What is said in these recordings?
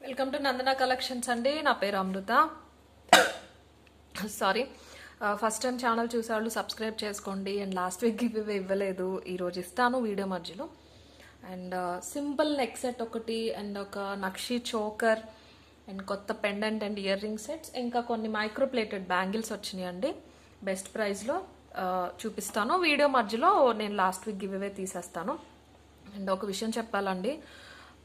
Welcome to Nandana collections అండి. నా పేరు అమృత. సారీ, ఫస్ట్ టైం ఛానల్ చూసేవాళ్ళు సబ్స్క్రైబ్ చేసుకోండి. అండ్ లాస్ట్ వీక్ ఇవి ఇవ్వలేదు, ఈరోజు ఇస్తాను వీడియో మధ్యలో. అండ్ సింపుల్ నెక్ సెట్ ఒకటి, అండ్ ఒక నక్షి చోకర్, అండ్ కొత్త pendant and ear ring sets, ఇంకా కొన్ని మైక్రో ప్లేటెడ్ బ్యాంగిల్స్ వచ్చినాయి అండి బెస్ట్ ప్రైస్లో. చూపిస్తాను వీడియో మధ్యలో. నేను లాస్ట్ వీక్ గివ్ తీసేస్తాను. అండ్ ఒక విషయం చెప్పాలండి,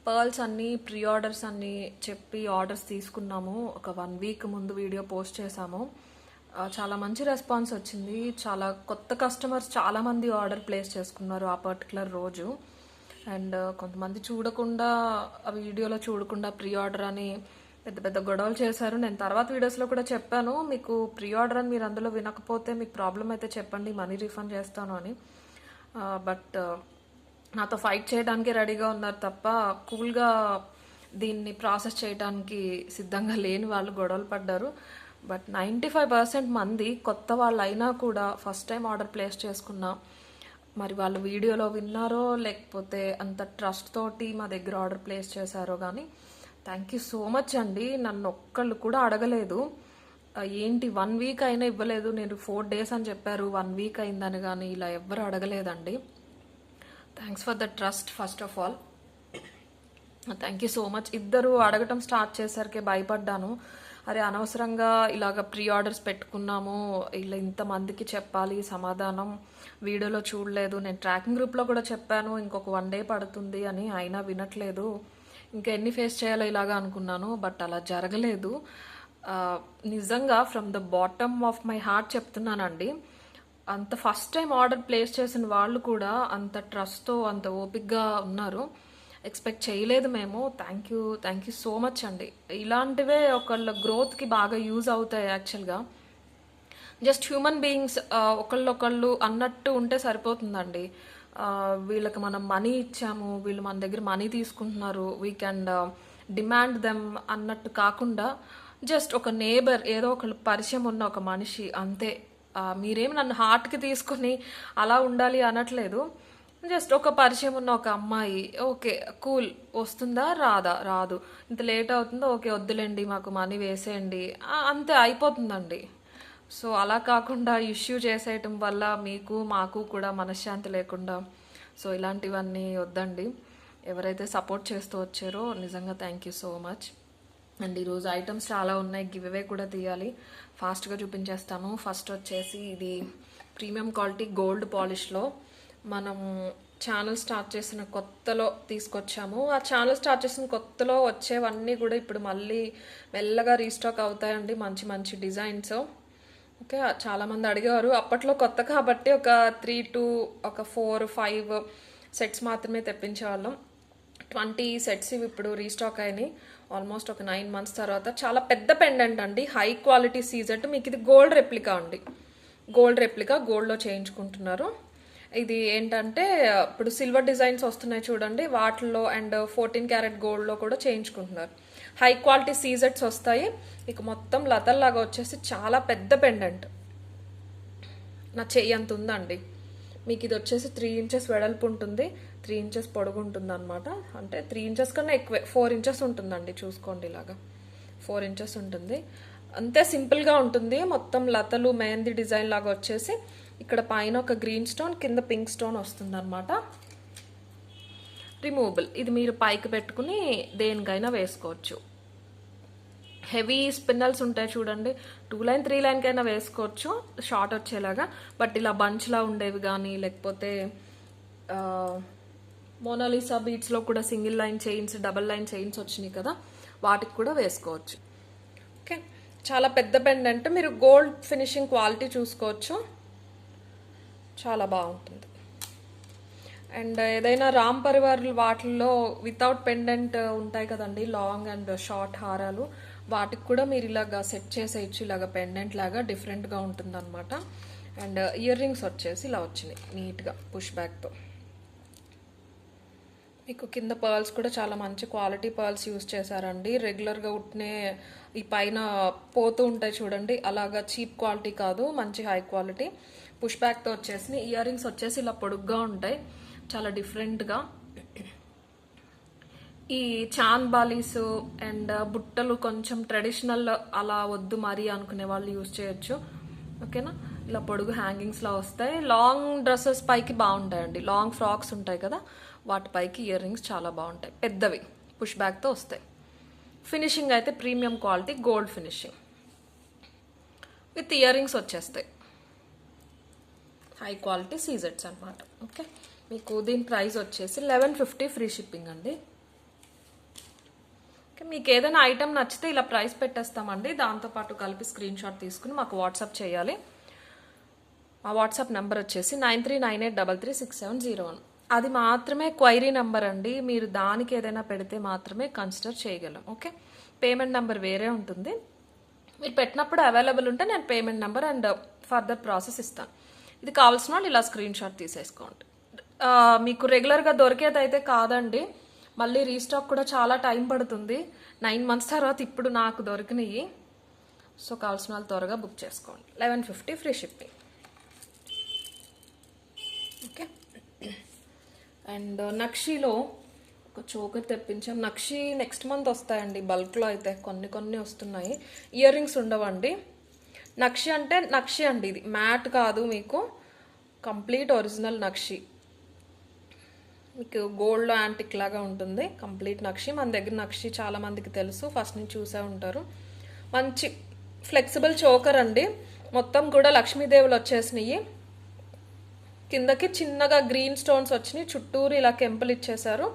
పర్ల్స్ అన్నీ ప్రీ ఆర్డర్స్ అన్నీ చెప్పి ఆర్డర్స్ తీసుకున్నాము. ఒక 1 వీక్ ముందు వీడియో పోస్ట్ చేసాము. చాలా మంచి రెస్పాన్స్ వచ్చింది. చాలా కొత్త కస్టమర్స్ చాలామంది ఆర్డర్ ప్లేస్ చేసుకున్నారు ఆ పర్టికులర్ రోజు. అండ్ కొంతమంది చూడకుండా, ఆ వీడియోలో చూడకుండా ప్రీ ఆర్డర్ అని పెద్ద పెద్ద గొడవలు చేశారు. నేను తర్వాత వీడియోస్లో కూడా చెప్పాను, మీకు ప్రీ ఆర్డర్ అని మీరు అందులో వినకపోతే మీకు ప్రాబ్లం అయితే చెప్పండి, మనీ రీఫండ్ చేస్తాను అని. బట్ నాతో ఫైట్ చేయడానికి రెడీగా ఉన్నారు తప్ప కూల్గా దీన్ని ప్రాసెస్ చేయడానికి సిద్ధంగా లేని వాళ్ళు గొడవలు పడ్డారు. బట్ 95% మంది కొత్త వాళ్ళు అయినా కూడా ఫస్ట్ టైం ఆర్డర్ ప్లేస్ చేసుకున్నా, మరి వాళ్ళు వీడియోలో విన్నారో లేకపోతే అంత ట్రస్ట్ తోటి మా దగ్గర ఆర్డర్ ప్లేస్ చేశారో కానీ థ్యాంక్ యూ సో మచ్ అండి. నన్ను ఒక్కళ్ళు కూడా అడగలేదు ఏంటి 1 వీక్ అయినా ఇవ్వలేదు, నేను 4 days అని చెప్పారు, 1 వీక్ అయిందని కానీ ఇలా ఎవ్వరు అడగలేదండి. Thanks for the trust first of all. Thank you so much. ఇద్దరు అడగటం స్టార్ట్ చేసరికి భయపడ్డాను. అరే అనవసరంగా ఇలాగ ప్రీ ఆర్డర్స్ పెట్టుకున్నాము, ఇలా ఇంతమందికి చెప్పాలి సమాధానం, వీడియోలో చూడలేదు, నేను ట్రాకింగ్ గ్రూప్లో కూడా చెప్పాను ఇంకొక 1 day పడుతుంది అని, అయినా వినట్లేదు, ఇంకా ఎన్ని ఫేస్ చేయాలో ఇలాగా అనుకున్నాను. బట్ అలా జరగలేదు. నిజంగా from the bottom of my heart చెప్తున్నానండి, అంత ఫస్ట్ టైం ఆర్డర్ ప్లేస్ చేసిన వాళ్ళు కూడా అంత ట్రస్ట్తో అంత ఓపిక్గా ఉన్నారు. ఎక్స్పెక్ట్ చేయలేదు మేము. థ్యాంక్ యూ సో మచ్ అండి. ఇలాంటివే ఒకళ్ళ గ్రోత్కి బాగా యూజ్ అవుతాయి యాక్చువల్గా. జస్ట్ హ్యూమన్ బీయింగ్స్ ఒకళ్ళొకళ్ళు అన్నట్టు ఉంటే సరిపోతుందండి. వీళ్ళకి మనం మనీ ఇచ్చాము, వీళ్ళు మన దగ్గర మనీ తీసుకుంటున్నారు, వీ కెన్ డిమాండ్ దెమ్ అన్నట్టు కాకుండా జస్ట్ ఒక నేబర్, ఏదో ఒకళ్ళు పరిచయం ఉన్న ఒక మనిషి అంతే. మీరేమి నన్ను హార్ట్కి తీసుకుని అలా ఉండాలి అనట్లేదు. జస్ట్ ఒక పరిచయం ఉన్న ఒక అమ్మాయి, ఓకే కూల్, వస్తుందా రాదు, ఇంత లేట్ అవుతుందో ఓకే వద్దులేండి మాకు మనీ వేసేయండి, అంతే అయిపోతుందండి. సో అలా కాకుండా ఇష్యూ చేసేయటం వల్ల మీకు మాకు కూడా మనశ్శాంతి లేకుండా, సో ఇలాంటివన్నీ వద్దండి. ఎవరైతే సపోర్ట్ చేస్తూ వచ్చారో నిజంగా thank you so much. And ఈరోజు ఐటమ్స్ చాలా ఉన్నాయి, గివ్ అవే కూడా తీయాలి, ఫాస్ట్గా చూపించేస్తాను. ఫస్ట్ వచ్చేసి ఇది ప్రీమియం క్వాలిటీ గోల్డ్ పాలిష్లో మనం ఛానల్ స్టార్ట్ చేసిన కొత్తలో తీసుకొచ్చాము. ఆ ఛానల్ స్టార్ట్ చేసిన కొత్తలో వచ్చేవన్నీ కూడా ఇప్పుడు మళ్ళీ మెల్లగా రీస్టాక్ అవుతాయండి, మంచి మంచి డిజైన్స్. ఓకే, చాలామంది అడిగారు అప్పట్లో కొత్త కాబట్టి ఒక 3 to 4, 5 సెట్స్ మాత్రమే తెప్పించేవాళ్ళం. 20 సెట్స్ ఇవి ఇప్పుడు రీస్టాక్ అయినాయి ఆల్మోస్ట్ ఒక 9 months తర్వాత. చాలా పెద్ద పెండెంట్ అండి, హై క్వాలిటీ సీజెట్. మీకు ఇది గోల్డ్ రెప్లికా అండి, గోల్డ్ రెప్లికా, గోల్డ్లో చేయించుకుంటున్నారు. ఇది ఏంటంటే ఇప్పుడు సిల్వర్ డిజైన్స్ వస్తున్నాయి చూడండి, వాటిల్లో అండ్ 14 క్యారెట్ గోల్డ్లో కూడా చేయించుకుంటున్నారు. హై క్వాలిటీ సీజెట్స్ వస్తాయి. ఇక మొత్తం లతల్లాగా వచ్చేసి చాలా పెద్ద పెండెంట్, నా చెయ్యి అంత ఉందండి. మీకు ఇది వచ్చేసి 3 inches వెడల్పు ఉంటుంది, 3 inches పొడుగు ఉంటుంది అనమాట. అంటే 3 inches కన్నా ఎక్కువే, 4 inches ఉంటుందండి, చూసుకోండి ఇలాగా 4 inches ఉంటుంది. అంతే సింపుల్గా ఉంటుంది. మొత్తం లతలు మెహందీ డిజైన్ లాగా వచ్చేసి ఇక్కడ పైన ఒక గ్రీన్ స్టోన్, కింద పింక్ స్టోన్ వస్తుంది అనమాట. రిమూవబుల్. ఇది మీరు పైకి పెట్టుకుని దేనికైనా వేసుకోవచ్చు. హెవీ స్పిన్నల్స్ ఉంటాయి చూడండి, 2 line 3 line కైనా వేసుకోవచ్చు షార్ట్ వచ్చేలాగా. బట్ ఇలా బంచ్లా ఉండేవి కానీ, లేకపోతే మోనాలిసా బీట్స్లో కూడా single line chains, double line chains వచ్చినాయి కదా, వాటికి కూడా వేసుకోవచ్చు. ఓకే, చాలా పెద్ద పెండెంట్. మీరు గోల్డ్ ఫినిషింగ్ క్వాలిటీ చూసుకోవచ్చు, చాలా బాగుంటుంది. అండ్ ఏదైనా రామ్ పరివార్ వాటిల్లో వితౌట్ పెండెంట్ ఉంటాయి కదండి, లాంగ్ అండ్ షార్ట్ హారాలు, వాటికి కూడా మీరు ఇలాగా సెట్ చేసేయచ్చు, ఇలాగ పెండెంట్ లాగా డిఫరెంట్గా ఉంటుంది అనమాట. అండ్ ఇయర్ రింగ్స్ వచ్చేసి ఇలా వచ్చినాయి నీట్గా పుష్ బ్యాక్తో. మీకు కింద పర్ల్స్ కూడా చాలా మంచి క్వాలిటీ పర్ల్స్ యూజ్ చేశారండి. రెగ్యులర్గా ఉట్నే ఈ పైన పోతూ ఉంటాయి చూడండి, అలాగా చీప్ క్వాలిటీ కాదు, మంచి హై క్వాలిటీ పుష్ బ్యాక్తో వచ్చేసి. ఇయర్ రింగ్స్ వచ్చేసి ఇలా పొడుగ్గా ఉంటాయి, చాలా డిఫరెంట్గా. ఈ చాన్ బాలీస్ అండ్ బుట్టలు కొంచెం ట్రెడిషనల్ అలా వద్దు మరి అనుకునే వాళ్ళు యూజ్ చేయొచ్చు. ఓకేనా, ఇలా పొడుగు హ్యాంగింగ్స్ లా వస్తాయి. లాంగ్ డ్రెస్సెస్ పైకి బాగుంటాయండి, లాంగ్ ఫ్రాక్స్ ఉంటాయి కదా వాటి పైకి ఇయర్ రింగ్స్ చాలా బాగుంటాయి, పెద్దవి పుష్ బ్యాక్తో వస్తాయి. ఫినిషింగ్ అయితే premium quality gold finishing with ear rings వచ్చేస్తాయి, హై క్వాలిటీ సీజెట్స్ అనమాట. ఓకే, మీకు దీని ప్రైస్ వచ్చేసి 1150 ఫ్రీ షిప్పింగ్ అండి. ఓకే, మీకు ఏదైనా ఐటమ్ నచ్చితే ఇలా ప్రైస్ పెట్టేస్తామండి, దాంతోపాటు కలిపి స్క్రీన్ షాట్ తీసుకుని మాకు వాట్సాప్ చేయాలి. మా వాట్సాప్ నెంబర్ వచ్చేసి 9398336701. అది మాత్రమే క్వైరీ నెంబర్ అండి, మీరు దానికి ఏదైనా పెడితే మాత్రమే కన్సిడర్ చేయగలం. ఓకే, పేమెంట్ నెంబర్ వేరే ఉంటుంది, మీరు పెట్టినప్పుడు అవైలబుల్ ఉంటే నేను payment number and further process ఇస్తాను. ఇది కావాల్సిన వాళ్ళు ఇలా స్క్రీన్ షాట్ తీసేసుకోండి. మీకు రెగ్యులర్గా దొరికేది అయితే కాదండి, మళ్ళీ రీస్టాక్ కూడా చాలా టైం పడుతుంది. 9 months తర్వాత ఇప్పుడు నాకు దొరికినాయి. సో కావాల్సిన వాళ్ళు త్వరగా బుక్ చేసుకోండి. 1150 ఫ్రీ షిప్పింగ్. ఓకే, అండ్ నక్షీలో ఒక చోకర్ తెప్పించాం. నక్షి నెక్స్ట్ మంత్ వస్తాయండి బల్క్లో, అయితే కొన్ని వస్తున్నాయి. ఇయర్ రింగ్స్ ఉండవండి. నక్షి అంటే నక్షి అండి, ఇది మ్యాట్ కాదు, మీకు కంప్లీట్ ఒరిజినల్ నక్షి. మీకు గోల్డ్ యాంటిక్ లాగా ఉంటుంది, కంప్లీట్ నక్షి. మన దగ్గర నక్షి చాలా మందికి తెలుసు, ఫస్ట్ నుంచి చూసే ఉంటారు. మంచి ఫ్లెక్సిబుల్ చోకర్ అండి, మొత్తం కూడా లక్ష్మీదేవులు వచ్చేసినాయి. కిందకి చిన్నగా గ్రీన్ స్టోన్స్ వచ్చినాయి, చుట్టూరు ఇలా కెంపులు ఇచ్చేసారు,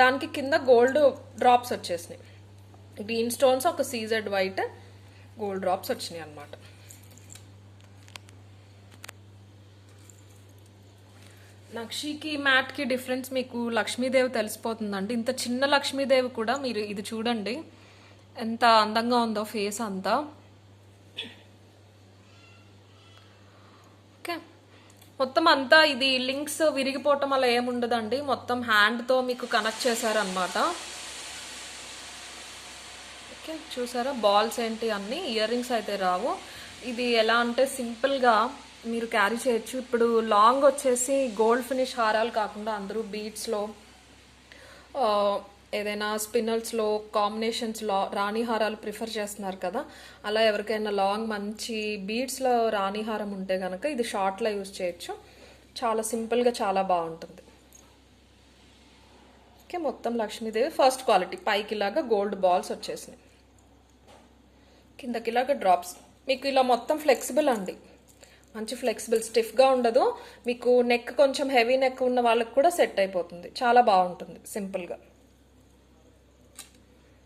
దానికి కింద గోల్డ్ డ్రాప్స్ వచ్చేసినాయి. గ్రీన్ స్టోన్స్ ఒక సీజెడ్ వైట్ గోల్డ్ డ్రాప్స్ వచ్చినాయి అన్నమాట. నక్షికి మ్యాట్కి డిఫరెన్స్ మీకు లక్ష్మీదేవి తెలిసిపోతుందండి. ఇంత చిన్న లక్ష్మీదేవి కూడా మీరు ఇది చూడండి ఎంత అందంగా ఉందో ఫేస్ అంతా. ఓకే, మొత్తం అంతా ఇది లింక్స్ విరిగిపోవటం అలా ఏముండదండి, మొత్తం హ్యాండ్తో మీకు కనెక్ట్ చేశారనమాట. ఓకే, చూసారా బాల్స్ ఏంటి అన్ని, ఇయర్ రింగ్స్ అయితే రావు. ఇది ఎలా అంటే సింపుల్గా మీరు క్యారీ చేయొచ్చు. ఇప్పుడు లాంగ్ వచ్చేసి గోల్డ్ ఫినిష్ హారాలు కాకుండా అందరూ బీడ్స్లో ఏదైనా స్పిన్నల్స్లో కాంబినేషన్స్లో రాణి హారాలు ప్రిఫర్ చేస్తున్నారు కదా, అలా ఎవరికైనా లాంగ్ మంచి బీడ్స్లో రాణి హారం ఉంటే కనుక ఇది షార్ట్లో యూజ్ చేయొచ్చు. చాలా సింపుల్గా చాలా బాగుంటుంది. ఓకే, మొత్తం లక్ష్మీదేవి ఫస్ట్ క్వాలిటీ, పైకి ఇలాగా గోల్డ్ బాల్స్ వచ్చేసినాయి, కిందకి ఇలాగా డ్రాప్స్. మీకు ఇలా మొత్తం ఫ్లెక్సిబుల్ అండి, మంచి ఫ్లెక్సిబుల్, స్టిఫ్గా ఉండదు. మీకు నెక్ కొంచెం హెవీ నెక్ ఉన్న వాళ్ళకి కూడా సెట్ అయిపోతుంది, చాలా బాగుంటుంది సింపుల్గా.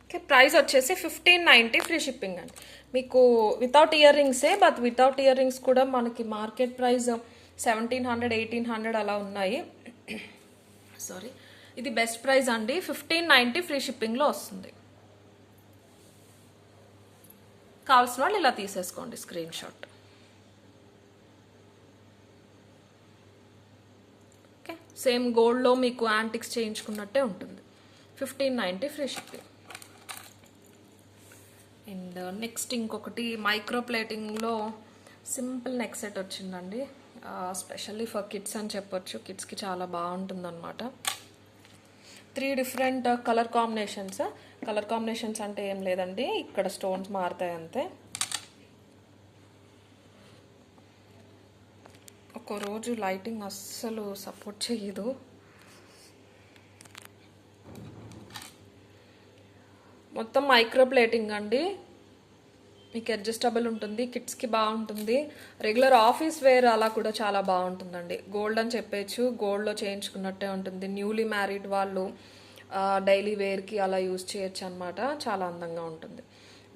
ఓకే, ప్రైస్ వచ్చేసి 1590 ఫ్రీ షిప్పింగ్ అండి. మీకు వితౌట్ ఇయర్ రింగ్సే, బట్ వితౌట్ ఇయర్ రింగ్స్ కూడా మనకి మార్కెట్ ప్రైస్ 1700 1800 అలా ఉన్నాయి. సారీ, ఇది బెస్ట్ ప్రైస్ అండి, 1590 ఫ్రీ షిప్పింగ్లో వస్తుంది. కావాల్సిన వాళ్ళు ఇలా తీసేసుకోండి స్క్రీన్ షాట్. ఓకే, సేమ్ గోల్డ్లో మీకు యాంటిక్స్ చేయించుకున్నట్టే ఉంటుంది, 1590 ఫ్రీ షిప్పింగ్. అండ్ నెక్స్ట్ ఇంకొకటి మైక్రో ప్లేటింగ్లో సింపుల్ నెక్ సెట్ వచ్చిందండి, స్పెషల్లీ ఫర్ కిడ్స్ అని చెప్పొచ్చు. కిడ్స్కి చాలా బాగుంటుంది అనమాట. 3 different colour combinations. Colour combinations అంటే ఏం లేదండి, ఇక్కడ స్టోన్స్ మారుతాయి అంతే. ఒక రోజు లైటింగ్ అస్సలు సపోర్ట్ చేయదు. మొత్తం మైక్రో ప్లేటింగ్ అండి, మీకు అడ్జస్టబుల్ ఉంటుంది, కిడ్స్కి బాగుంటుంది. రెగ్యులర్ ఆఫీస్ వేర్ అలా కూడా చాలా బాగుంటుందండి. గోల్డ్ అని చెప్పేచ్చు, గోల్డ్లో చేయించుకున్నట్టే ఉంటుంది. న్యూలీ మ్యారీడ్ వాళ్ళు డైలీ వేర్కి అలా యూజ్ చేయొచ్చు అనమాట, చాలా అందంగా ఉంటుంది.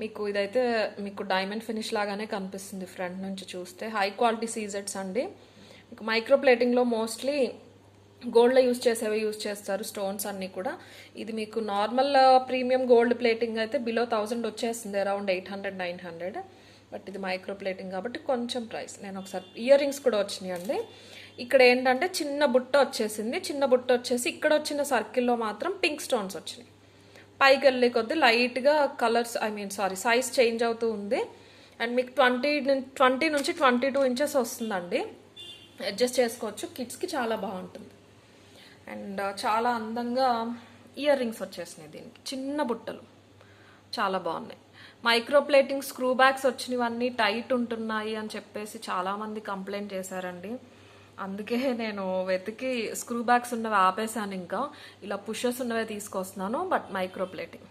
మీకు ఇదైతే మీకు డైమండ్ ఫినిష్ లాగానే కనిపిస్తుంది ఫ్రంట్ నుంచి చూస్తే. హై క్వాలిటీ సీజెట్స్ అండి. మీకు మైక్రో ప్లేటింగ్లో మోస్ట్లీ గోల్డ్లో యూజ్ చేస్తారు స్టోన్స్ అన్నీ కూడా. ఇది మీకు నార్మల్ ప్రీమియం గోల్డ్ ప్లేటింగ్ అయితే బిలో 1000 వచ్చేస్తుంది, అరౌండ్ 800 900. బట్ ఇది మైక్రో ప్లేటింగ్ కాబట్టి కొంచెం ప్రైస్. నేను ఒకసారి ఇయర్ రింగ్స్ కూడా వచ్చినాయి అండి. ఇక్కడ ఏంటంటే చిన్న బుట్ట వచ్చేసింది, చిన్న బుట్ట వచ్చేసి ఇక్కడ వచ్చిన సర్కిల్లో మాత్రం పింక్ స్టోన్స్ వచ్చినాయి. పైకి వెళ్ళే కొద్దీ లైట్గా కలర్స్ సైజ్ చేంజ్ అవుతూ ఉంది. అండ్ మీకు 20 నుంచి 22 ఇంచెస్ వస్తుందండి, అడ్జస్ట్ చేసుకోవచ్చు. కిడ్స్కి చాలా బాగుంటుంది అండ్ చాలా అందంగా ఇయర్ రింగ్స్ వచ్చేసినాయి దీనికి, చిన్న బుట్టలు, చాలా బాగున్నాయి. మైక్రో ప్లేటింగ్ స్క్రూ బ్యాగ్స్ వచ్చినవన్నీ టైట్ ఉంటున్నాయి అని చెప్పేసి చాలామంది కంప్లైంట్ చేశారండి. అందుకే నేను వెతికి స్క్రూ బ్యాగ్స్ ఉన్నవి ఆపేసాను. ఇంకా ఇలా పుషెస్ ఉన్నవే తీసుకొస్తున్నాను. బట్ మైక్రో ప్లేటింగ్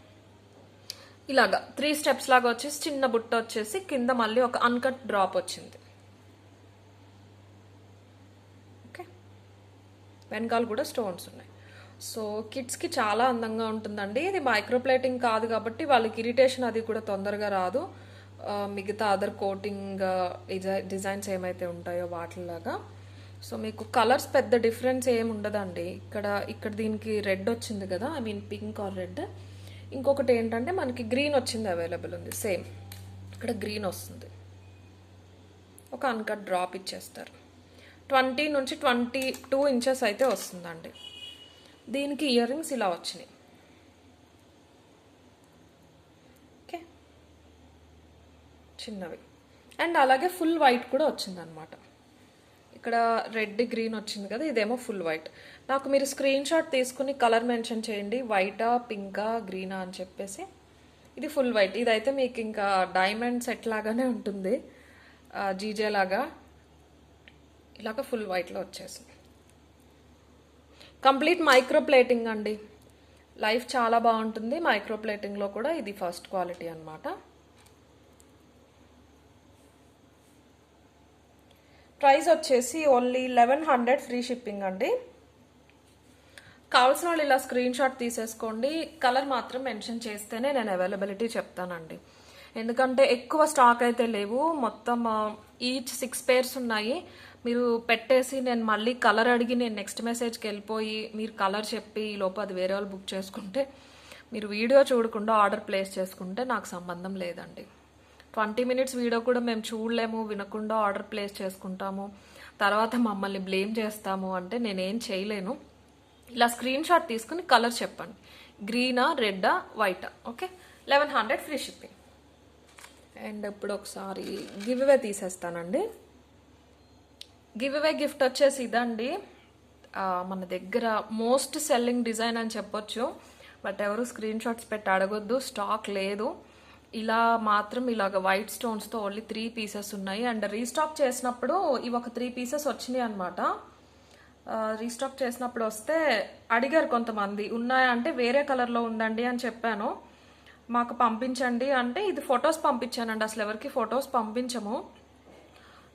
ఇలాగా 3 స్టెప్స్ లాగా వచ్చేసి చిన్న బుట్ట వచ్చేసి కింద మళ్ళీ ఒక అన్కట్ డ్రాప్ వచ్చింది. ఓకే, వెనకాల కూడా స్టోన్స్ ఉన్నాయి. సో కిడ్స్కి చాలా అందంగా ఉంటుందండి. ఇది మైక్రో ప్లేటింగ్ కాదు కాబట్టి వాళ్ళకి ఇరిటేషన్ అది కూడా తొందరగా రాదు. మిగతా అదర్ కోటింగ్ డిజైన్స్ ఏమైతే ఉంటాయో వాటిలాగా. సో మీకు కలర్స్ పెద్ద డిఫరెన్స్ ఏమి ఉండదండి. ఇక్కడ దీనికి రెడ్ వచ్చింది కదా, I mean pink are red. ఇంకొకటి ఏంటంటే మనకి గ్రీన్ వచ్చింది, అవైలబుల్ ఉంది. సేమ్ ఇక్కడ గ్రీన్ వస్తుంది. ఒక అన్కట్ డ్రాప్ ఇచ్చేస్తారు. 20 నుంచి 22 ఇంచెస్ అయితే వస్తుందండి. దీనికి ఇయర్ రింగ్స్ ఇలా వచ్చినాయి. ఓకే, చిన్నవి. అండ్ అలాగే ఫుల్ వైట్ కూడా వచ్చిందనమాట. ఇక్కడ రెడ్ గ్రీన్ వచ్చింది కదా, ఇదేమో ఫుల్ వైట్. నాకు మీరు స్క్రీన్ షాట్ తీసుకుని కలర్ మెన్షన్ చేయండి, వైటా పింకా గ్రీనా అని చెప్పేసి. ఇది ఫుల్ వైట్. ఇదైతే మీకు ఇంకా డైమండ్ సెట్ లాగానే ఉంటుంది, జీజే లాగా. ఇలాగ ఫుల్ వైట్లో వచ్చేసింది. కంప్లీట్ మైక్రో ప్లేటింగ్ అండి. లైఫ్ చాలా బాగుంటుంది. మైక్రో ప్లేటింగ్లో కూడా ఇది ఫస్ట్ క్వాలిటీ అనమాట. ప్రైస్ వచ్చేసి ఓన్లీ 1100 ఫ్రీ షిప్పింగ్ అండి. కావాల్సిన వాళ్ళు ఇలా స్క్రీన్ షాట్ తీసేసుకోండి. కలర్ మాత్రం మెన్షన్ చేస్తేనే నేను అవైలబిలిటీ చెప్తానండి. ఎందుకంటే ఎక్కువ స్టాక్ అయితే లేవు. మొత్తం ఈచ్ 6 పేర్స్ ఉన్నాయి. మీరు పెట్టేసి నేను మళ్ళీ కలర్ అడిగి నేను నెక్స్ట్ మెసేజ్కి వెళ్ళిపోయి మీరు కలర్ చెప్పి ఈ లోపు అది వేరే వాళ్ళు బుక్ చేసుకుంటే, మీరు వీడియో చూడకుండా ఆర్డర్ ప్లేస్ చేసుకుంటే నాకు సంబంధం లేదండి. 20 మినిట్స్ వీడియో కూడా మేము చూడలేము, వినకుండా ఆర్డర్ ప్లేస్ చేసుకుంటాము, తర్వాత మమ్మల్ని బ్లేమ్ చేస్తాము అంటే నేనేం చేయలేను. ఇలా స్క్రీన్ షాట్ తీసుకుని కలర్ చెప్పండి, గ్రీనా రెడ్డా వైటా. Okay, 1100 free shipping. అండ్ ఇప్పుడు ఒకసారి గివ్ అవే తీసేస్తానండి. గివ్ అవే గిఫ్ట్ వచ్చేసి ఇదండి. మన దగ్గర మోస్ట్ సెల్లింగ్ డిజైన్ అని చెప్పొచ్చు. బట్ ఎవరు స్క్రీన్ షాట్స్ పెట్టి అడగొద్దు, స్టాక్ లేదు. ఇలా మాత్రం ఇలాగ వైట్ స్టోన్స్తో ఓన్లీ 3 పీసెస్ ఉన్నాయి. అండ్ రీస్టాక్ చేసినప్పుడు ఇవి ఒక 3 పీసెస్ వచ్చినాయి అనమాట. రీస్టాక్ చేసినప్పుడు వస్తే అడిగారు కొంతమంది, ఉన్నాయా అంటే వేరే కలర్లో ఉందండి అని చెప్పాను. మాకు పంపించండి అంటే ఇది ఫొటోస్ పంపించానండి. అసలు ఎవరికి ఫొటోస్ పంపించము.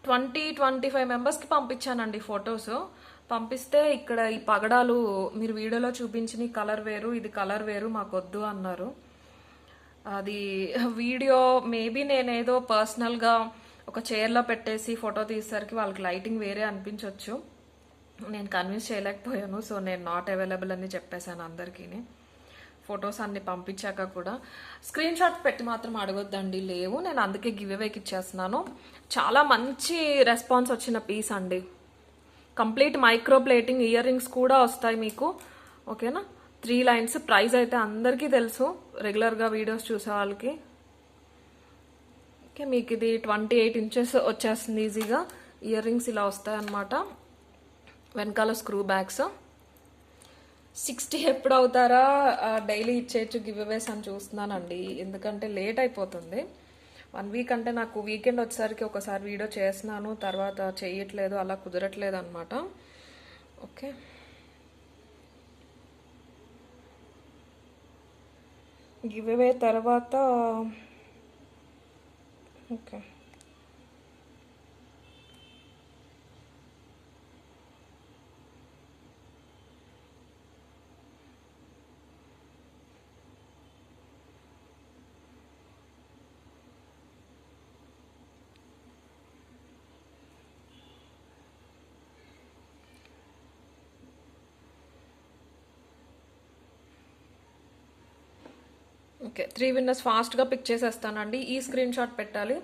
20-25 మెంబర్స్కి పంపించానండి ఫొటోస్. పంపిస్తే ఇక్కడ ఈ పగడాలు మీరు వీడియోలో చూపించిన కలర్ వేరు, ఇది కలర్ వేరు, మాకు వద్దు అన్నారు. అది వీడియో మేబీ నేనేదో పర్సనల్గా ఒక చైర్లో పెట్టేసి ఫోటో తీసేసరికి వాళ్ళకి లైటింగ్ వేరే అనిపించవచ్చు. నేను కన్విన్స్ చేయలేకపోయాను. సో నేను నాట్ అవైలబుల్ అని చెప్పేశాను అందరికీ. ఫొటోస్ అన్ని పంపించాక కూడా స్క్రీన్ షాట్ పెట్టి మాత్రం అడగొద్దండి, లేవు. నేను అందుకే గివ్ అవేకి ఇచ్చేస్తున్నాను. చాలా మంచి రెస్పాన్స్ వచ్చిన పీస్ అండి. Complete micro plating, ear rings కూడా వస్తాయి మీకు. ఓకేనా, 3 లైన్స్. ప్రైస్ అయితే అందరికీ తెలుసు, రెగ్యులర్గా వీడియోస్ చూసే వాళ్ళకి. ఓకే, మీకు ఇది 28 ఇంచెస్ వచ్చేస్తుంది ఈజీగా. ఇయర్ రింగ్స్ ఇలా వస్తాయి అన్నమాట. వెనకాల స్క్రూ బ్యాగ్స్. 60 ఎప్పుడు అవుతారా, డైలీ ఇచ్చేయచ్చు గివ్ అవేస్ అని చూస్తున్నానండి. ఎందుకంటే లేట్ అయిపోతుంది. 1 వీక్ అంటే నాకు వీకెండ్ వచ్చేసరికి ఒకసారి వీడియో చేస్తున్నాను, తర్వాత చేయట్లేదు, అలా కుదరట్లేదు అనమాట. ఓకే, గివ్ అవే తర్వాత ఓకే ఓకే 3 విన్నర్స్ ఫాస్ట్గా పిక్ చేసేస్తానండి. ఈ స్క్రీన్ షాట్ పెట్టాలి.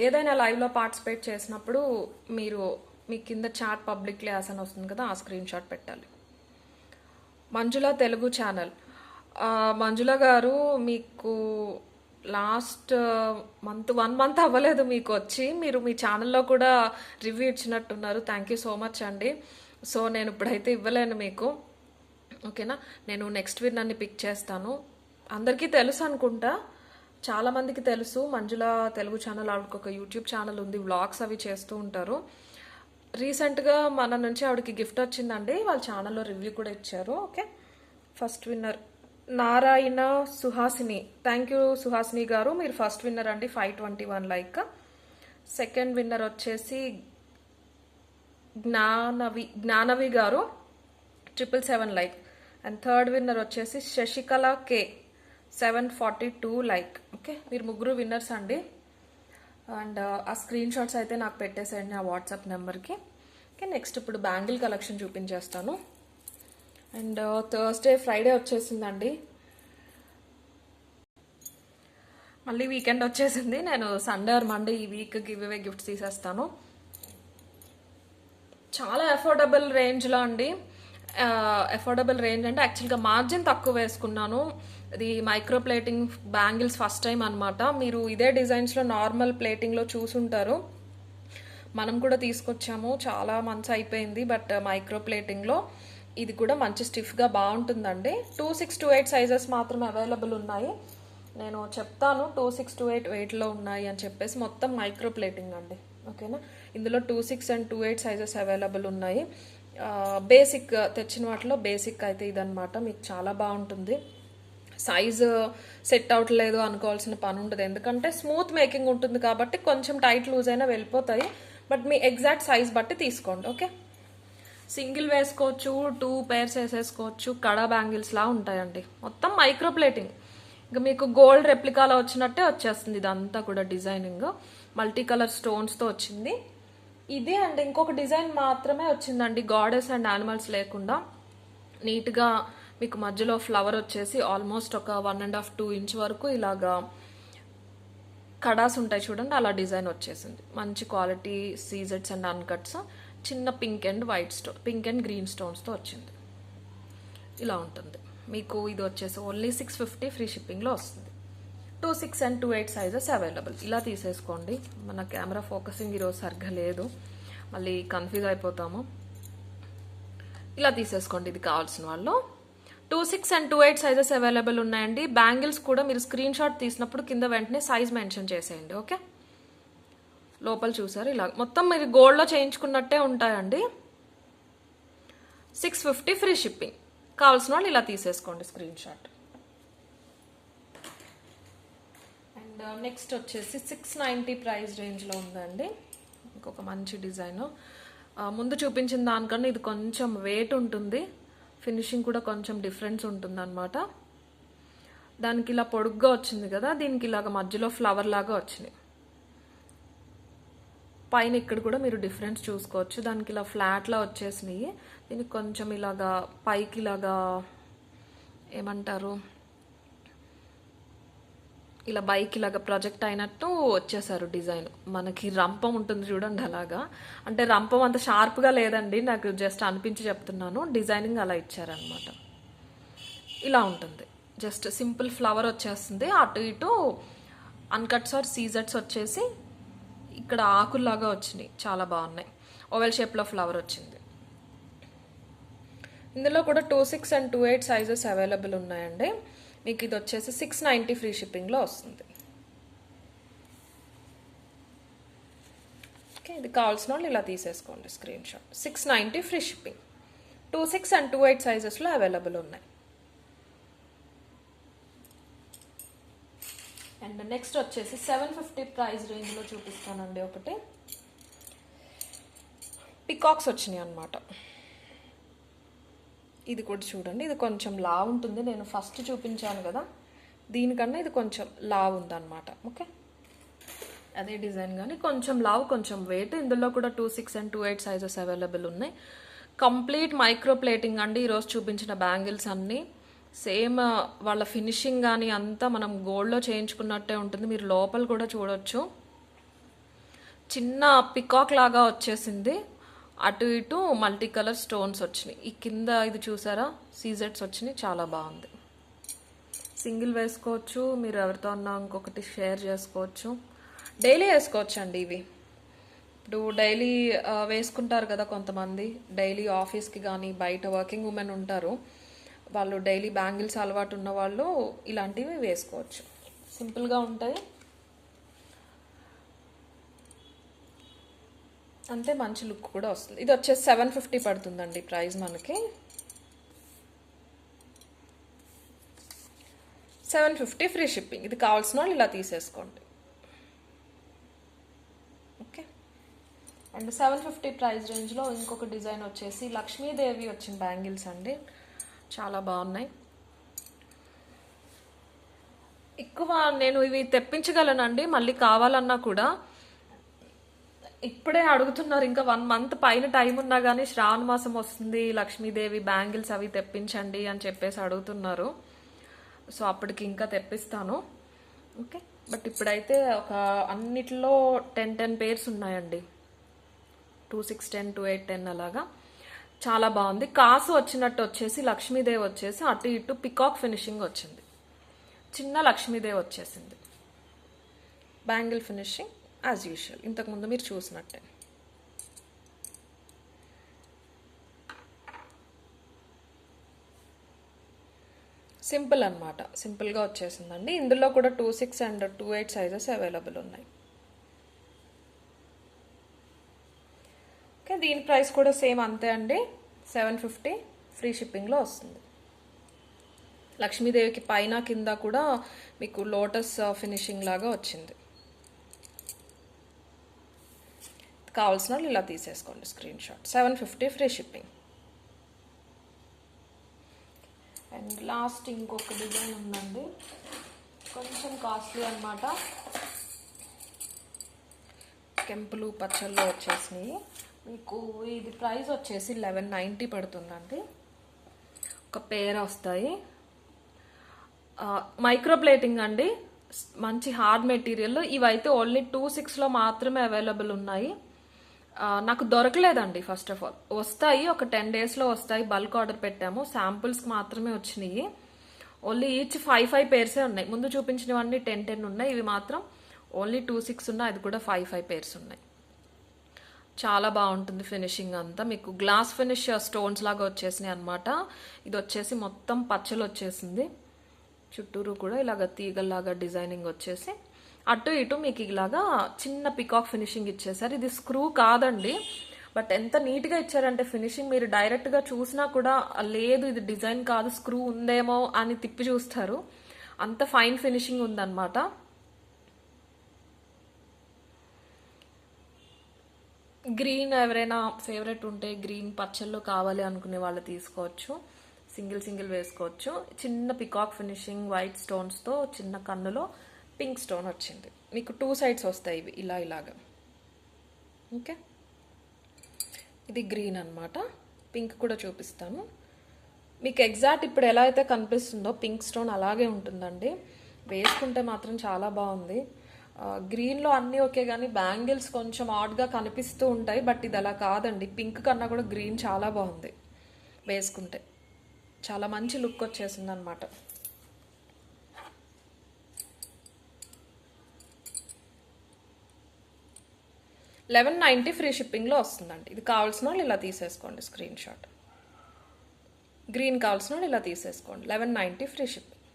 ఏదైనా లైవ్లో పార్టిసిపేట్ చేసినప్పుడు మీరు మీ కింద చాట్ పబ్లిక్లీ యాస్ అని వస్తుంది కదా, ఆ స్క్రీన్ షాట్ పెట్టాలి. మంజుల తెలుగు ఛానల్. మంజుల గారు, మీకు లాస్ట్ మంత్ 1 మంత్ అవ్వలేదు మీకు వచ్చి, మీరు మీ ఛానల్లో కూడా రివ్యూ ఇచ్చినట్టున్నారు. థ్యాంక్ యూ సో మచ్ అండి. సో నేను ఇప్పుడైతే ఇవ్వలేను మీకు. ఓకేనా. నేను నెక్స్ట్ విన్నర్ని పిక్ చేస్తాను. అందరికీ తెలుసు అనుకుంటా, చాలా మందికి తెలుసు. మంజుల తెలుగు ఛానల్, ఆవిడకి ఒక యూట్యూబ్ ఛానల్ ఉంది, వ్లాగ్స్ అవి చేస్తూ ఉంటారు. రీసెంట్గా మన నుంచి ఆవిడకి గిఫ్ట్ వచ్చిందండి, వాళ్ళ ఛానల్లో రివ్యూ కూడా ఇచ్చారు. Okay, first winner Narayana Suhasini. Thank you Suhasini గారు, మీరు ఫస్ట్ విన్నర్ అండి, 521 లైక్. సెకండ్ విన్నర్ వచ్చేసి జ్ఞానవి గారు, 777 లైక్. అండ్ థర్డ్ విన్నర్ వచ్చేసి శశికళ కే, 742 లైక్. ఓకే, మీరు ముగ్గురు విన్నర్స్ అండి. అండ్ ఆ స్క్రీన్ షాట్స్ అయితే నాకు పెట్టేసేయండి ఆ వాట్సాప్ నెంబర్కి. ఓకే, నెక్స్ట్ ఇప్పుడు బ్యాంగిల్ కలెక్షన్ చూపించేస్తాను. అండ్ థర్స్డే ఫ్రైడే వచ్చేసిందండి, మళ్ళీ వీకెండ్ వచ్చేసింది. నేను సండే ఆర్ మండే ఈ వీక్ గివ్ అవే గిఫ్ట్స్ తీసేస్తాను. చాలా అఫోర్డబుల్ రేంజ్లో అండి. అఫోర్డబుల్ రేంజ్ అంటే యాక్చువల్గా మార్జిన్ తక్కువ వేసుకున్నాను. ఇది micro plating bangles first time అనమాట. మీరు ఇదే డిజైన్స్లో నార్మల్ ప్లేటింగ్లో చూసుంటారు, మనం కూడా తీసుకొచ్చాము, చాలా మంత్స్ అయిపోయింది. బట్ మైక్రో ప్లేటింగ్లో ఇది కూడా మంచి స్టిఫ్గా బాగుంటుందండి. 2628 సైజెస్ మాత్రమే అవైలబుల్ ఉన్నాయి. నేను చెప్తాను 2628 వెయిట్లో ఉన్నాయి అని చెప్పేసి. మొత్తం మైక్రో ప్లేటింగ్ అండి, ఓకేనా. ఇందులో 26 అండ్ 28 సైజెస్ అవైలబుల్ ఉన్నాయి. బేసిక్ తెచ్చిన వాటిలో బేసిక్ అయితే ఇదనమాట. మీకు చాలా బాగుంటుంది. సైజు సెట్ అవట్లేదు అనుకోవాల్సిన పని ఉండదు, ఎందుకంటే స్మూత్ మేకింగ్ ఉంటుంది కాబట్టి కొంచెం టైట్ లూజ్ అయినా వెళ్ళిపోతాయి. బట్ మీ ఎగ్జాక్ట్ సైజ్ బట్టి తీసుకోండి. ఓకే, సింగిల్ వేసుకోవచ్చు, 2 పేర్స్ వేసేసుకోవచ్చు. కడా బ్యాంగిల్స్ లా ఉంటాయండి. మొత్తం మైక్రో ప్లేటింగ్, ఇంకా మీకు గోల్డ్ రెప్లికాలో వచ్చినట్టే వచ్చేస్తుంది. ఇదంతా కూడా డిజైనింగ్ మల్టీ కలర్ స్టోన్స్తో వచ్చింది. ఇదే అండి, ఇంకొక డిజైన్ మాత్రమే వచ్చిందండి, గాడెస్ అండ్ యానిమల్స్ లేకుండా. నీట్గా మీకు మధ్యలో ఫ్లవర్ వచ్చేసి ఆల్మోస్ట్ ఒక 1.5-2 ఇంచ్ వరకు ఇలాగా కడాస్ ఉంటాయి చూడండి, అలా డిజైన్ వచ్చేసింది. మంచి క్వాలిటీ సీజెడ్స్ అండ్ అన్కట్స్. చిన్న pink and white stone, pink and green స్టోన్స్తో వచ్చింది. ఇలా ఉంటుంది. మీకు ఇది వచ్చేసి ఓన్లీ 650 ఫ్రీ షిప్పింగ్లో వస్తుంది. 26 అండ్ 28 సైజెస్ అవైలబుల్. ఇలా తీసేసుకోండి. మన కెమెరా ఫోకసింగ్ ఈరోజు సరిగ్గా లేదు, మళ్ళీ కన్ఫ్యూజ్ అయిపోతాము. ఇలా తీసేసుకోండి ఇది కావాల్సిన వాళ్ళు. 26 అండ్ 28 సైజెస్ అవైలబుల్ ఉన్నాయండి. బ్యాంగిల్స్ కూడా మీరు స్క్రీన్ షాట్ తీసినప్పుడు కింద వెంటనే సైజ్ మెన్షన్ చేసేయండి. ఓకే, లోపల చూసారు ఇలా మొత్తం మీరు గోల్డ్లో చేయించుకున్నట్టే ఉంటాయండి. 650 ఫ్రీ షిప్పింగ్. కావాల్సిన వాళ్ళు ఇలా తీసేసుకోండి స్క్రీన్ షాట్. అండ్ నెక్స్ట్ వచ్చేసి 690 ప్రైస్ రేంజ్లో ఉందండి. ఇంకొక మంచి డిజైన్. ముందు చూపించిన దానికన్నా ఇది కొంచెం వెయిట్ ఉంటుంది, ఫినిషింగ్ కూడా కొంచెం డిఫరెన్స్ ఉంటుంది అనమాట. దానికి ఇలా పొడుగ్గా వచ్చింది కదా, దీనికి ఇలాగ మధ్యలో ఫ్లవర్ లాగా వచ్చినాయి. పైన ఇక్కడ కూడా మీరు డిఫరెన్స్ చూసుకోవచ్చు. దానికి ఇలా ఫ్లాట్లా వచ్చేసినాయి, దీనికి కొంచెం ఇలాగా పైకి ఇలాగా ఏమంటారు, ఇలా బైక్ ఇలాగా ప్రొజెక్ట్ అయినట్టు వచ్చేసారు డిజైన్. మనకి రంపం ఉంటుంది చూడండి అలాగా, అంటే రంపం అంత షార్ప్గా లేదండి, నాకు జస్ట్ అనిపించి చెప్తున్నాను. డిజైనింగ్ అలా ఇచ్చారనమాట. ఇలా ఉంటుంది, జస్ట్ సింపుల్ ఫ్లవర్ వచ్చేస్తుంది. అటు ఇటు అన్కట్స్ ఆర్ సీజెట్స్ వచ్చేసి ఇక్కడ ఆకుల్లాగా వచ్చినాయి, చాలా బాగున్నాయి. ఓవెల్ షేప్లో ఫ్లవర్ వచ్చింది. ఇందులో కూడా 26 అండ్ 28 సైజెస్ అవైలబుల్ ఉన్నాయండి. మీకు ఇది వచ్చేసి 690 ఫ్రీ షిప్పింగ్లో వస్తుంది. ఓకే, ఇది కావాల్సిన వాళ్ళు ఇలా తీసేసుకోండి screen shot. 690 free shipping. 26 and 28 సైజెస్లో అవైలబుల్ ఉన్నాయి. అండ్ నెక్స్ట్ వచ్చేసి 750 ప్రైస్ రేంజ్లో చూపిస్తానండి. ఒకటి పికాక్స్ వచ్చినాయి అనమాట. ఇది కూడా చూడండి, ఇది కొంచెం లావ్ ఉంటుంది. నేను ఫస్ట్ చూపించాను కదా, దీనికన్నా ఇది కొంచెం లావ్ ఉందన్నమాట. ఓకే, అదే డిజైన్ కానీ కొంచెం లావ్, కొంచెం వెయిట్. ఇందులో కూడా 26 అండ్ 28 సైజెస్ అవైలబుల్ ఉన్నాయి. కంప్లీట్ మైక్రో ప్లేటింగ్ అండి. ఈరోజు చూపించిన బ్యాంగిల్స్ అన్నీ సేమ్, వాళ్ళ ఫినిషింగ్ కానీ అంతా మనం గోల్డ్లో చేయించుకున్నట్టే ఉంటుంది. మీరు లోపల కూడా చూడొచ్చు, చిన్న పికాక్ లాగా వచ్చేసింది. అటు ఇటు మల్టీ కలర్ స్టోన్స్ వచ్చినాయి. ఈ కింద ఇది చూసారా, సీజెట్స్ వచ్చినాయి, చాలా బాగుంది. సింగిల్ వేసుకోవచ్చు, మీరు ఎవరితో అన్నా ఇంకొకటి షేర్ చేసుకోవచ్చు, డైలీ వేసుకోవచ్చు అండి. ఇవి ఇప్పుడు డైలీ వేసుకుంటారు కదా కొంతమంది, డైలీ ఆఫీస్కి కానీ బయట వర్కింగ్ ఉమెన్ ఉంటారు, వాళ్ళు డైలీ బ్యాంగిల్స్ అలవాటు ఉన్న వాళ్ళు ఇలాంటివి వేసుకోవచ్చు. సింపుల్గా ఉంటాయి, అంతే మంచి లుక్ కూడా వస్తుంది. ఇది వచ్చేసి 750 పడుతుందండి ప్రైస్ మనకి. 750 ఫ్రీ షిప్పింగ్. ఇది కావాల్సిన వాళ్ళు ఇలా తీసేసుకోండి. ఓకే. అండ్ 750 ప్రైస్ రేంజ్లో ఇంకొక డిజైన్ వచ్చేసి లక్ష్మీదేవి వచ్చిన బ్యాంగిల్స్ అండి. చాలా బాగున్నాయి. ఎక్కువ నేను ఇవి తెప్పించగలనండి, మళ్ళీ కావాలన్నా కూడా. ఇప్పుడే అడుగుతున్నారు, ఇంకా 1 మంత్ పైన టైం ఉన్నా కానీ శ్రావణ మాసం వస్తుంది, లక్ష్మీదేవి బ్యాంగిల్స్ అవి తెప్పించండి అని చెప్పేసి అడుగుతున్నారు. సో అప్పటికి ఇంకా తెప్పిస్తాను. ఓకే. బట్ ఇప్పుడైతే ఒక అన్నిట్లో 10 పేర్స్ ఉన్నాయండి. 2, 6, 10, 2, 8, 10 అలాగా. చాలా బాగుంది. కాసు వచ్చినట్టు వచ్చేసి లక్ష్మీదేవి వచ్చేసి అటు ఇటు పికాక్ ఫినిషింగ్ వచ్చింది. చిన్న లక్ష్మీదేవి వచ్చేసింది. బ్యాంగిల్ ఫినిషింగ్ యాజ్ యూజువల్ ఇంతకుముందు మీరు చూసినట్టే. సింపుల్ అనమాట, సింపుల్గా వచ్చేసిందండి. ఇందులో కూడా 2, 6 అండ్ 2, 8 సైజెస్ అవైలబుల్ ఉన్నాయి. ఓకే. దీని ప్రైస్ కూడా సేమ్ అంతే అండి, 750 ఫ్రీ షిప్పింగ్లో వస్తుంది. లక్ష్మీదేవికి పైన కింద కూడా మీకు లోటస్ ఫినిషింగ్ లాగా వచ్చింది. కావాల్సిన వాళ్ళు ఇలా తీసేసుకోండి screen shot. 750 free shipping. And last ఇంకొక డిజైన్ ఉందండి, కొంచెం కాస్ట్లీ అనమాట. కెంపులు పచ్చళ్ళు వచ్చేసినాయి. మీకు ఇది ప్రైస్ వచ్చేసి 1190 పడుతుందండి. ఒక పేర్ వస్తాయి. మైక్రో ప్లేటింగ్ అండి, మంచి హార్డ్ మెటీరియల్. ఇవైతే ఓన్లీ 2,6లో మాత్రమే అవైలబుల్ ఉన్నాయి. నాకు దొరకలేదండి. ఫస్ట్ ఆఫ్ ఆల్ వస్తాయి, ఒక 10 డేస్లో వస్తాయి. బల్క్ ఆర్డర్ పెట్టాము, శాంపుల్స్కి మాత్రమే వచ్చినాయి. ఓన్లీ ఈచ్ 5 పేర్సే ఉన్నాయి. ముందు చూపించినవన్నీ 10 ఉన్నాయి, ఇవి మాత్రం ఓన్లీ 2,6 ఉన్నాయి. అది కూడా 5 పేర్స్ ఉన్నాయి. చాలా బాగుంటుంది ఫినిషింగ్ అంతా. మీకు గ్లాస్ ఫినిష్ స్టోన్స్ లాగా వచ్చేసినాయి అనమాట. ఇది వచ్చేసి మొత్తం పచ్చలు వచ్చేసింది. చుట్టూరు కూడా ఇలాగ తీగల్లాగా డిజైనింగ్ వచ్చేసి అటు ఇటు మీకు ఇలాగా చిన్న పికాక్ ఫినిషింగ్ ఇచ్చేసారు. ఇది స్క్రూ కాదండి, బట్ ఎంత నీట్గా ఇచ్చారంటే ఫినిషింగ్, మీరు డైరెక్ట్గా చూసినా కూడా లేదు ఇది డిజైన్ కాదు స్క్రూ ఉందేమో అని తిప్పి చూస్తారు. అంత ఫైన్ ఫినిషింగ్ ఉందన్నమాట. గ్రీన్ ఎవరైనా ఫేవరెట్ ఉంటే గ్రీన్ పచ్చళ్ళు కావాలి అనుకునే వాళ్ళు తీసుకోవచ్చు. సింగిల్ వేసుకోవచ్చు. చిన్న పికాక్ ఫినిషింగ్ వైట్ స్టోన్స్తో చిన్న కన్నులో పింక్ స్టోన్ వచ్చింది. మీకు 2 సైడ్స్ వస్తాయి ఇవి ఇలాగా. ఓకే. ఇది గ్రీన్ అనమాట. పింక్ కూడా చూపిస్తాను మీకు. ఎగ్జాక్ట్ ఇప్పుడు ఎలా అయితే కనిపిస్తుందో పింక్ స్టోన్ అలాగే ఉంటుందండి. వేసుకుంటే మాత్రం చాలా బాగుంది. గ్రీన్లో అన్నీ ఓకే, కానీ బ్యాంగిల్స్ కొంచెం ఆడ్గా కనిపిస్తూ ఉంటాయి. బట్ ఇది అలా కాదండి, పింక్ కన్నా కూడా గ్రీన్ చాలా బాగుంది. వేసుకుంటే చాలా మంచి లుక్ వచ్చేసింది అనమాట. $1190 ఫ్రీ షిప్పింగ్లో వస్తుందండి. ఇది కావాల్సిన వాళ్ళు ఇలా తీసేసుకోండి స్క్రీన్ షాట్. గ్రీన్ కావాల్సిన వాళ్ళు ఇలా తీసేసుకోండి. 1190 free shipping.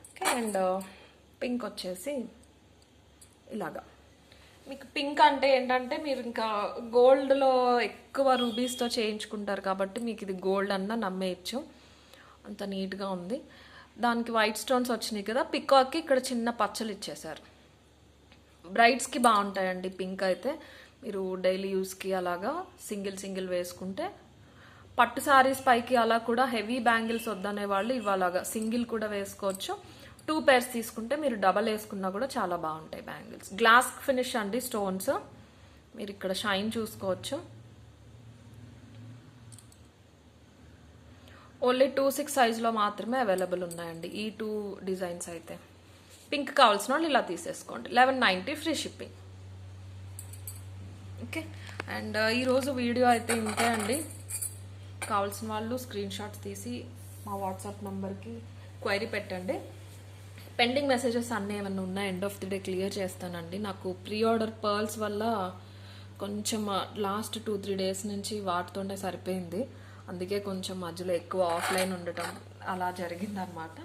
Okay. And pink వచ్చేసి ఇలాగా. మీకు పింక్ అంటే ఏంటంటే మీరు ఇంకా గోల్డ్లో ఎక్కువ రూబీస్తో చేయించుకుంటారు కాబట్టి మీకు ఇది గోల్డ్ అన్నా నమ్మేయచ్చు, అంత నీట్గా ఉంది. దానికి వైట్ స్టోన్స్ వచ్చినాయి కదా, పికాక్కి ఇక్కడ చిన్న పచ్చలు ఇచ్చేసారు. బ్రైడ్స్కి బాగుంటాయండి పింక్ అయితే. మీరు డైలీ యూస్కి అలాగా సింగిల్ వేసుకుంటే, పట్టు శారీస్ పైకి అలా కూడా హెవీ బ్యాంగిల్స్ వద్దనే వాళ్ళు ఇవాళగా సింగిల్ కూడా వేసుకోవచ్చు. 2 పేర్స్ తీసుకుంటే మీరు డబల్ వేసుకున్నా కూడా చాలా బాగుంటాయి బ్యాంగిల్స్. గ్లాస్ ఫినిష్ అండి స్టోన్స్. మీరు ఇక్కడ షైన్ చూసుకోవచ్చు. ఓన్లీ 2,6 సైజ్లో మాత్రమే అవైలబుల్ ఉన్నాయండి ఈ 2 డిజైన్స్ అయితే. పింక్ కావాల్సిన వాళ్ళు ఇలా తీసేసుకోండి. 1190 ఫ్రీ షిప్పింగ్. ఓకే. అండ్ ఈరోజు వీడియో అయితే ఇంతే అండి. కావాల్సిన వాళ్ళు స్క్రీన్ షాట్స్ తీసి మా వాట్సాప్ నెంబర్కి క్వైరీ పెట్టండి. పెండింగ్ మెసేజెస్ అన్నీ ఏమన్నా ఉన్నాయి end of the day clear చేస్తానండి. నాకు ప్రీ ఆర్డర్ పర్ల్స్ వల్ల కొంచెం లాస్ట్ 2-3 డేస్ నుంచి వాటితోనే సరిపోయింది. అందుకే కొంచెం మధ్యలో ఎక్కువ ఆఫ్లైన్ ఉండటం అలా జరిగిందనమాట.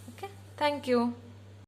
Okay, thank you.